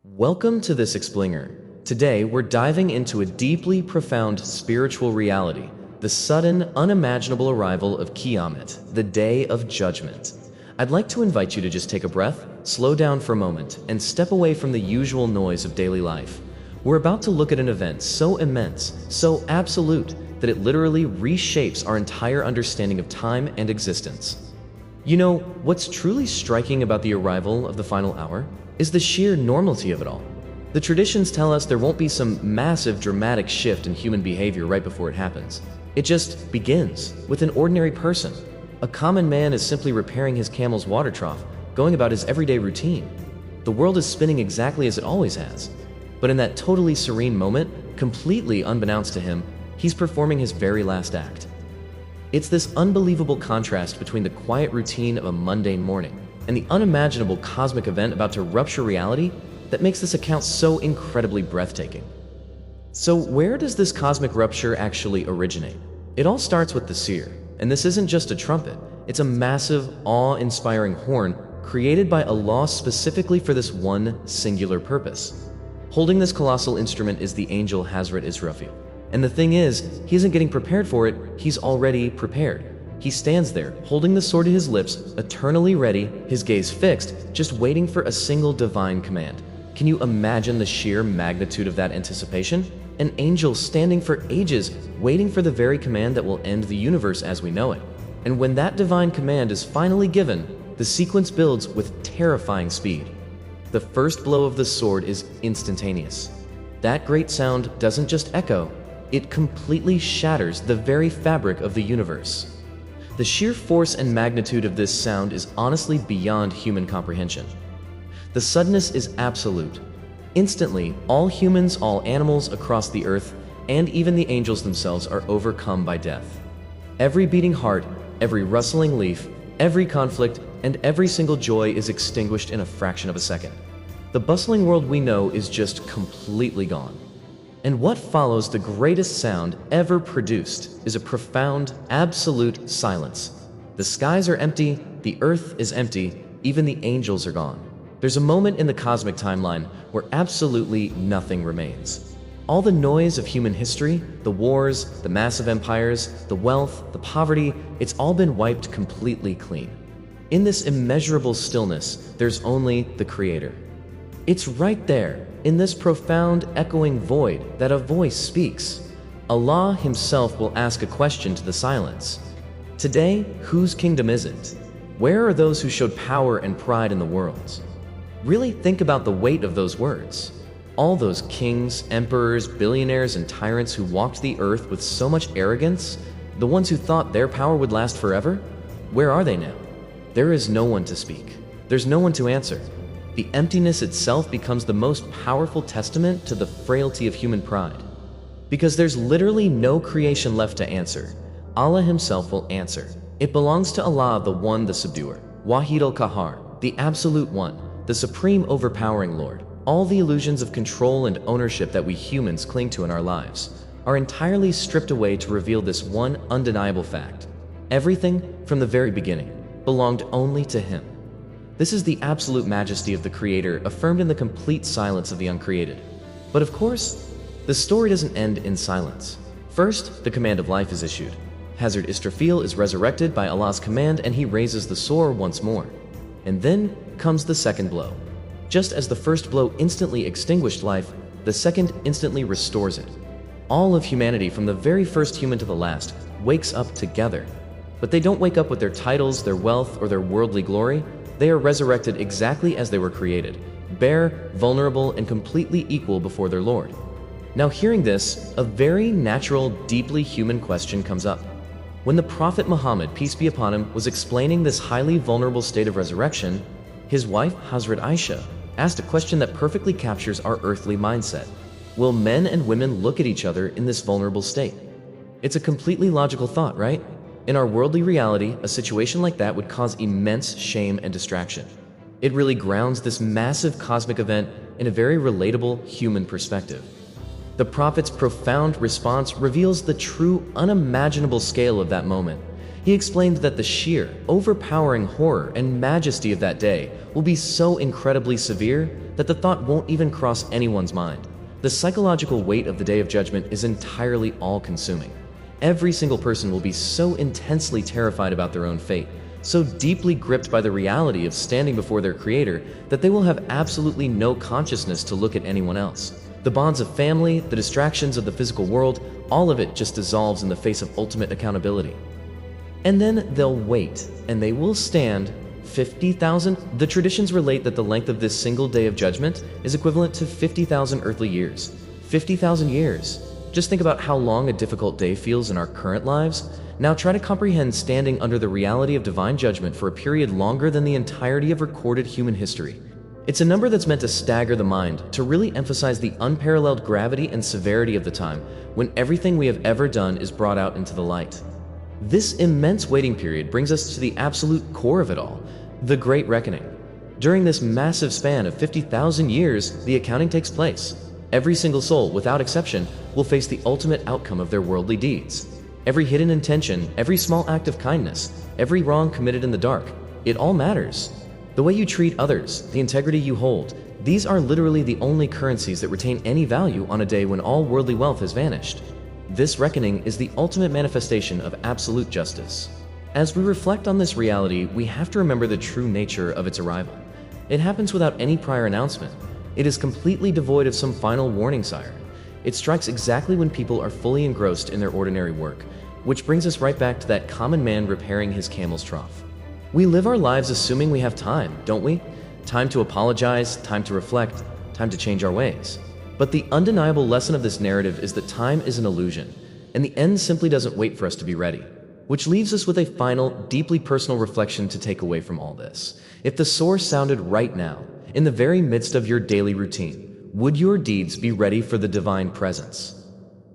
Welcome to this Explainer. Today, we're diving into a deeply profound spiritual reality, the sudden, unimaginable arrival of Qayamat, the Day of Judgment. I'd like to invite you to just take a breath, slow down for a moment, and step away from the usual noise of daily life. We're about to look at an event so immense, so absolute, that it literally reshapes our entire understanding of time and existence. You know, what's truly striking about the arrival of the final hour is the sheer normality of it all. The traditions tell us there won't be some massive dramatic shift in human behavior right before it happens. It just begins with an ordinary person. A common man is simply repairing his camel's water trough, going about his everyday routine. The world is spinning exactly as it always has. But in that totally serene moment, completely unbeknownst to him, he's performing his very last act. It's this unbelievable contrast between the quiet routine of a mundane morning and the unimaginable cosmic event about to rupture reality that makes this account so incredibly breathtaking. So where does this cosmic rupture actually originate? It all starts with the seer, and this isn't just a trumpet, it's a massive, awe-inspiring horn created by Allah specifically for this one singular purpose. Holding this colossal instrument is the angel Hazrat Israfil. And the thing is, he isn't getting prepared for it, he's already prepared. He stands there, holding the sword to his lips, eternally ready, his gaze fixed, just waiting for a single divine command. Can you imagine the sheer magnitude of that anticipation? An angel standing for ages, waiting for the very command that will end the universe as we know it. And when that divine command is finally given, the sequence builds with terrifying speed. The first blow of the sword is instantaneous. That great sound doesn't just echo, it completely shatters the very fabric of the universe. The sheer force and magnitude of this sound is honestly beyond human comprehension. The suddenness is absolute. Instantly, all humans, all animals across the earth, and even the angels themselves are overcome by death. Every beating heart, every rustling leaf, every conflict, and every single joy is extinguished in a fraction of a second. The bustling world we know is just completely gone. And what follows the greatest sound ever produced is a profound, absolute silence. The skies are empty, the earth is empty, even the angels are gone. There's a moment in the cosmic timeline where absolutely nothing remains. All the noise of human history, the wars, the massive empires, the wealth, the poverty, it's all been wiped completely clean. In this immeasurable stillness, there's only the Creator. It's right there, in this profound, echoing void, that a voice speaks. Allah Himself will ask a question to the silence. Today, whose kingdom is it? Where are those who showed power and pride in the world? Really think about the weight of those words. All those kings, emperors, billionaires, and tyrants who walked the earth with so much arrogance, the ones who thought their power would last forever, where are they now? There is no one to speak. There's no one to answer. The emptiness itself becomes the most powerful testament to the frailty of human pride. Because there's literally no creation left to answer. Allah Himself will answer. It belongs to Allah, the One, the Subduer, Wahid al-Qahar, the Absolute One, the Supreme Overpowering Lord. All the illusions of control and ownership that we humans cling to in our lives are entirely stripped away to reveal this one undeniable fact. Everything, from the very beginning, belonged only to Him. This is the absolute majesty of the Creator, affirmed in the complete silence of the uncreated. But of course, the story doesn't end in silence. First, the command of life is issued. Hazrat Israfil is resurrected by Allah's command and he raises the sword once more. And then comes the second blow. Just as the first blow instantly extinguished life, the second instantly restores it. All of humanity, from the very first human to the last, wakes up together. But they don't wake up with their titles, their wealth, or their worldly glory. They are resurrected exactly as they were created, bare, vulnerable, and completely equal before their Lord. Now hearing this, a very natural, deeply human question comes up. When the Prophet Muhammad, peace be upon him, was explaining this highly vulnerable state of resurrection, his wife, Hazrat Aisha, asked a question that perfectly captures our earthly mindset. Will men and women look at each other in this vulnerable state? It's a completely logical thought, right? In our worldly reality, a situation like that would cause immense shame and distraction. It really grounds this massive cosmic event in a very relatable human perspective. The Prophet's profound response reveals the true, unimaginable scale of that moment. He explained that the sheer, overpowering horror and majesty of that day will be so incredibly severe that the thought won't even cross anyone's mind. The psychological weight of the Day of Judgment is entirely all-consuming. Every single person will be so intensely terrified about their own fate, so deeply gripped by the reality of standing before their Creator, that they will have absolutely no consciousness to look at anyone else. The bonds of family, the distractions of the physical world, all of it just dissolves in the face of ultimate accountability. And then they'll wait, and they will stand 50,000. The traditions relate that the length of this single day of judgment is equivalent to 50,000 earthly years. 50,000 years. Just think about how long a difficult day feels in our current lives. Now try to comprehend standing under the reality of divine judgment for a period longer than the entirety of recorded human history. It's a number that's meant to stagger the mind, to really emphasize the unparalleled gravity and severity of the time when everything we have ever done is brought out into the light. This immense waiting period brings us to the absolute core of it all, the Great Reckoning. During this massive span of 50,000 years, the accounting takes place. Every single soul, without exception, will face the ultimate outcome of their worldly deeds. Every hidden intention, every small act of kindness, every wrong committed in the dark, it all matters. The way you treat others, the integrity you hold, these are literally the only currencies that retain any value on a day when all worldly wealth has vanished. This reckoning is the ultimate manifestation of absolute justice. As we reflect on this reality, we have to remember the true nature of its arrival. It happens without any prior announcement. It is completely devoid of some final warning siren. It strikes exactly when people are fully engrossed in their ordinary work, which brings us right back to that common man repairing his camel's trough. We live our lives assuming we have time, don't we? Time to apologize, time to reflect, time to change our ways. But the undeniable lesson of this narrative is that time is an illusion, and the end simply doesn't wait for us to be ready. Which leaves us with a final, deeply personal reflection to take away from all this. If the source sounded right now, in the very midst of your daily routine, would your deeds be ready for the divine presence?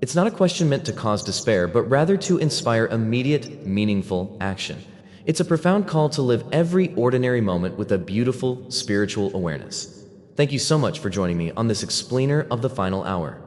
It's not a question meant to cause despair, but rather to inspire immediate, meaningful action. It's a profound call to live every ordinary moment with a beautiful, spiritual awareness. Thank you so much for joining me on this explainer of the final hour.